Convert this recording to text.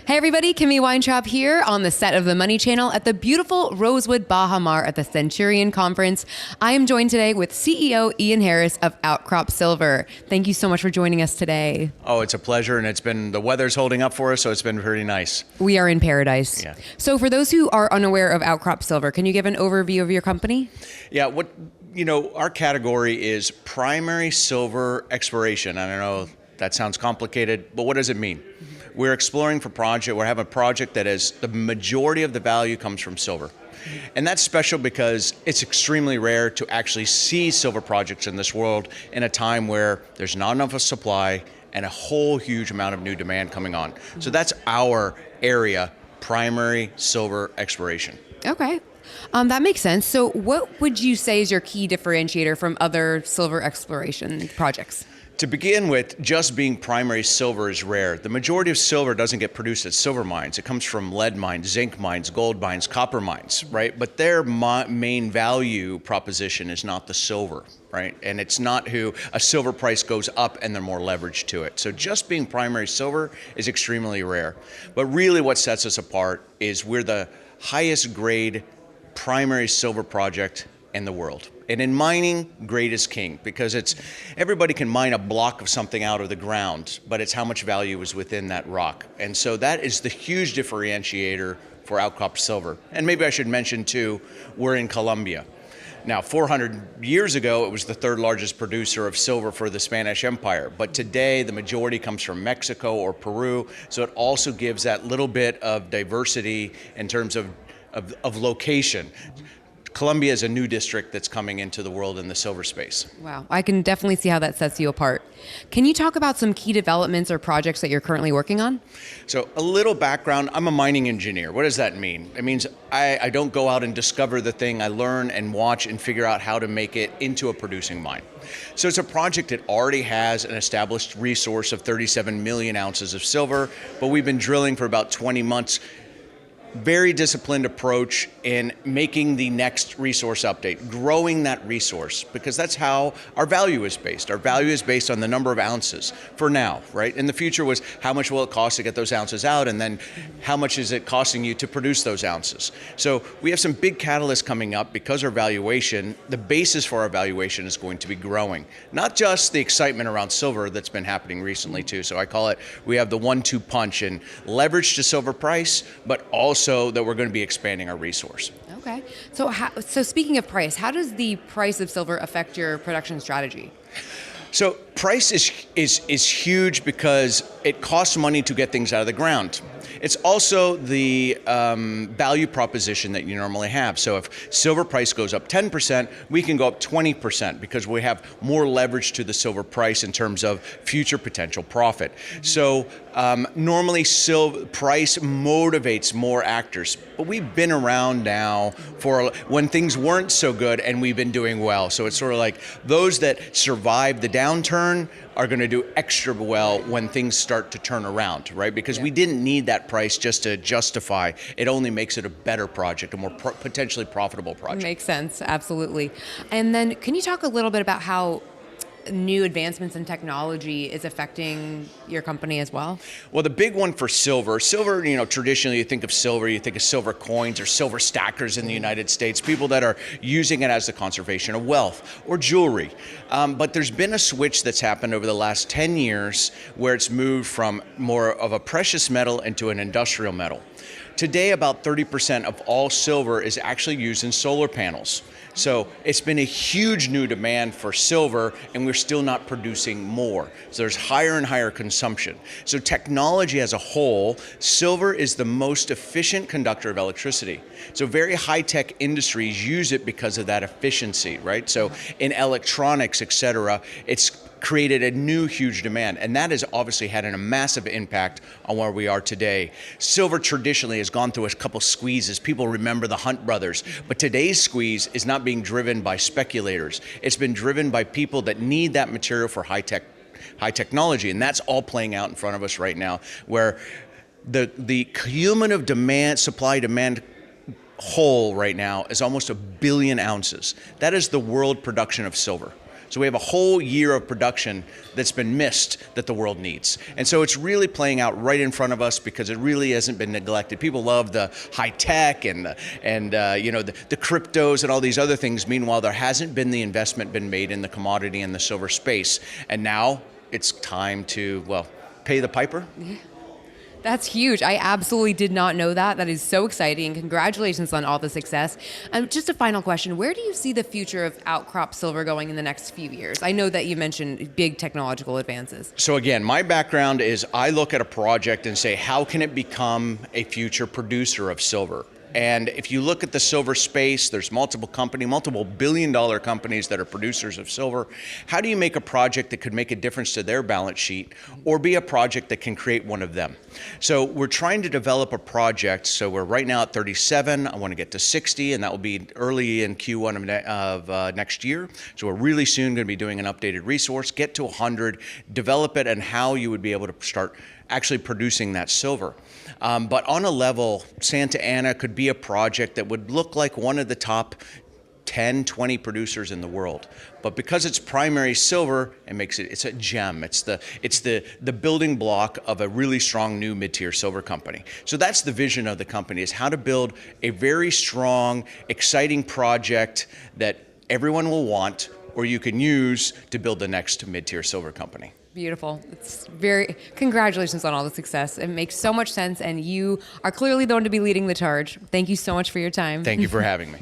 Hey everybody, Kimmy Weintraub here on the set of the Money Channel at the beautiful Rosewood Baha Mar at the Centurion conference. I am joined today with CEO Ian Harris of Outcrop Silver. Thank you so much for joining us today. Oh, it's a pleasure, and the weather's holding up for us, so it's been pretty nice. We are in paradise. Yeah. So for those who are unaware of Outcrop Silver, can you give an overview of your company? Yeah, our category is primary silver exploration. I don't know, that sounds complicated, but what does it mean? We're exploring for project, we're having a project that is, the majority of the value comes from silver. And that's special because it's extremely rare to actually see silver projects in this world in a time where there's not enough of supply and a whole huge amount of new demand coming on. So that's our area, primary silver exploration. Okay. That makes sense. So what would you say is your key differentiator from other silver exploration projects? To begin with, just being primary silver is rare. The majority of silver doesn't get produced at silver mines. It comes from lead mines, zinc mines, gold mines, copper mines, right? But their main value proposition is not the silver, right? And it's not who a silver price goes up and they're more leveraged to it. So just being primary silver is extremely rare. But really what sets us apart is we're the highest grade primary silver project in the world. And in mining, grade is king, because everybody can mine a block of something out of the ground, but it's how much value is within that rock. And so that is the huge differentiator for Outcrop Silver. And maybe I should mention too, we're in Colombia. Now, 400 years ago, it was the third largest producer of silver for the Spanish Empire. But today, the majority comes from Mexico or Peru. So it also gives that little bit of diversity in terms of location. Colombia is a new district that's coming into the world in the silver space. Wow, I can definitely see how that sets you apart. Can you talk about some key developments or projects that you're currently working on? So a little background, I'm a mining engineer. What does that mean? It means I don't go out and discover the thing. I learn and watch and figure out how to make it into a producing mine. So it's a project that already has an established resource of 37 million ounces of silver, but we've been drilling for about 20 months. Very disciplined approach in making the next resource update, growing that resource, because that's how our value is based. Our value is based on the number of ounces for now, right? In the future was how much will it cost to get those ounces out, and then how much is it costing you to produce those ounces? So we have some big catalysts coming up because our valuation, the basis for our valuation is going to be growing. Not just the excitement around silver that's been happening recently too. So I call it, we have the 1-2 punch in leverage to silver price, but also that we're going to be expanding our resource. Okay. So speaking of price, how does the price of silver affect your production strategy? So price is huge because it costs money to get things out of the ground. It's also the value proposition that you normally have. So if silver price goes up 10%, we can go up 20% because we have more leverage to the silver price in terms of future potential profit. So normally silver price motivates more actors, but we've been around now for when things weren't so good and we've been doing well. So it's sort of like those that survive the downturn are going to do extra well when things start to turn around, right? Because we didn't need that price just to justify. It only makes it a better project, a more potentially profitable project. Makes sense, absolutely. And then can you talk a little bit about how new advancements in technology is affecting your company as well? Well, the big one for silver, traditionally you think of silver coins or silver stackers in the United States, people that are using it as the conservation of wealth or jewelry. But there's been a switch that's happened over the last 10 years where it's moved from more of a precious metal into an industrial metal. Today, about 30% of all silver is actually used in solar panels. So it's been a huge new demand for silver, and we're still not producing more. So there's higher and higher consumption. So technology as a whole, silver is the most efficient conductor of electricity. So very high-tech industries use it because of that efficiency, right? So in electronics, et cetera, it's created a new huge demand, and that has obviously had a massive impact on where we are today. Silver traditionally has gone through a couple squeezes. People remember the Hunt brothers, but today's squeeze is not being driven by speculators. It's been driven by people that need that material for high technology, and that's all playing out in front of us right now, where the cumulative demand, supply-demand whole right now is almost 1 billion ounces. That is the world production of silver. So we have a whole year of production that's been missed that the world needs. And so it's really playing out right in front of us because it really hasn't been neglected. People love the high tech and the cryptos and all these other things. Meanwhile, there hasn't been the investment been made in the commodity and the silver space. And now it's time to, well, pay the piper. That's huge. I absolutely did not know that. That is so exciting. Congratulations on all the success. Just a final question. Where do you see the future of Outcrop Silver going in the next few years? I know that you mentioned big technological advances. So again, my background is I look at a project and say, how can it become a future producer of silver? And if you look at the silver space, there's multiple billion-dollar companies that are producers of silver. How do you make a project that could make a difference to their balance sheet or be a project that can create one of them? So we're trying to develop a project. So we're right now at 37. I want to get to 60, and that will be early in Q1 of next year. So we're really soon going to be doing an updated resource, get to 100, develop it, and how you would be able to start actually producing that silver. But on a level, Santa Ana could be a project that would look like one of the top 10, 20 producers in the world. But because it's primary silver, it's a gem. It's the building block of a really strong new mid-tier silver company. So that's the vision of the company, is how to build a very strong, exciting project that everyone will want or you can use to build the next mid-tier silver company. Beautiful. Congratulations on all the success. It makes so much sense, and you are clearly the one to be leading the charge. Thank you so much for your time. Thank you for having me.